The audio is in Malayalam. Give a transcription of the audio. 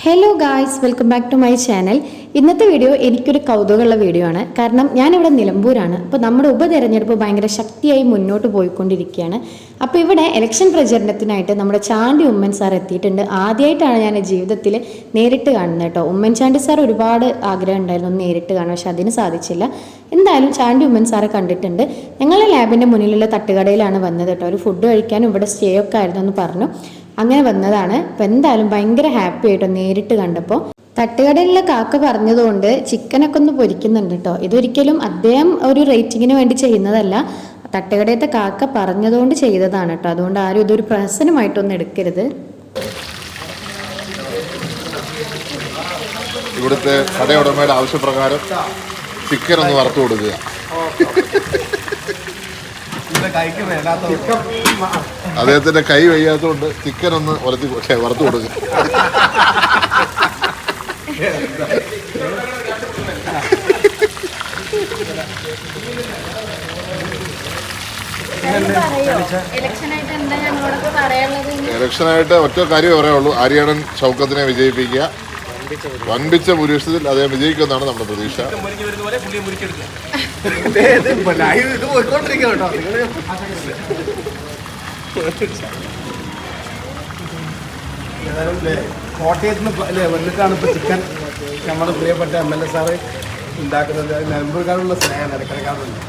Hello guys, welcome back to my channel. ഇന്നത്തെ വീഡിയോ എനിക്കൊരു കൗതുകമുള്ള വീഡിയോ ആണ്. കാരണം ഞാനിവിടെ നിലമ്പൂരാണ്. അപ്പോൾ നമ്മുടെ ഉപതെരഞ്ഞെടുപ്പ് ഭയങ്കര ശക്തിയായി മുന്നോട്ട് പോയിക്കൊണ്ടിരിക്കുകയാണ്. അപ്പോൾ ഇവിടെ ഇലക്ഷൻ പ്രചരണത്തിനായിട്ട് നമ്മുടെ ചാണ്ടി ഉമ്മൻ സാർ എത്തിയിട്ടുണ്ട്. ആദ്യമായിട്ടാണ് ഞാൻ ജീവിതത്തിൽ നേരിട്ട് കാണുന്നത് കേട്ടോ. ഉമ്മൻചാണ്ടി സാർ ഒരുപാട് ആഗ്രഹം ഉണ്ടായിരുന്നു ഒന്ന് നേരിട്ട് കാണാൻ, പക്ഷെ അതിന് സാധിച്ചില്ല. എന്തായാലും ചാണ്ടി ഉമ്മൻ സാറെ കണ്ടിട്ടുണ്ട്. ഞങ്ങളുടെ ലാബിൻ്റെ മുന്നിലുള്ള തട്ടുകടയിലാണ് വന്നത് കേട്ടോ. ഒരു ഫുഡ് കഴിക്കാനും ഇവിടെ സ്റ്റേ ഒക്കെ ആയിരുന്നു എന്ന് പറഞ്ഞു. അങ്ങനെ വന്നതാണ്. അപ്പം എന്തായാലും ഭയങ്കര ഹാപ്പി ആയിട്ടോ നേരിട്ട് കണ്ടപ്പോൾ. തട്ടുകടയിലുള്ള കാക്ക പറഞ്ഞതുകൊണ്ട് ചിക്കനൊക്കെ ഒന്ന് പൊരിക്കുന്നുണ്ട് കേട്ടോ. ഇതൊരിക്കലും അദ്ദേഹം ഒരു റേറ്റിങ്ങിന് വേണ്ടി ചെയ്യുന്നതല്ല, തട്ടുകടയത്തെ കാക്ക പറഞ്ഞതുകൊണ്ട് ചെയ്തതാണ് കേട്ടോ. അതുകൊണ്ട് ആരും ഇതൊരു പ്രഹസനമായിട്ടൊന്നും എടുക്കരുത്. ഇവിടുത്തെ കടയുടമയുടെ ആവശ്യപ്രകാരം ചിക്കൻ ഒന്ന് വറുത്തു കൊടുക്കുക. അദ്ദേഹത്തിന്റെ കൈ വയ്യാത്തതുകൊണ്ട് ചിക്കൻ ഒന്ന് വറുത്തു കൊടുക്കുക. ഇലക്ഷനായിട്ട് ഒറ്റ കാര്യം പറയാനുള്ളൂ, ആര്യാടൻ ഷൗക്കത്തിനെ വിജയിപ്പിക്കുക. വൻപിച്ച ഭൂരിപക്ഷത്തിൽ അദ്ദേഹം വിജയിക്കുമെന്നാണ് നമ്മുടെ പ്രതീക്ഷ. കോട്ടയത്ത് നിന്ന് വന്നിട്ടാണ് ഇപ്പോൾ ചിക്കൻ നമ്മുടെ പ്രിയപ്പെട്ട MLA സാറ് ഉണ്ടാക്കുന്നത്. നിലമ്പൂർക്കാരുള്ള സ്നേഹം ഇടക്കിടക്കാറുണ്ട്.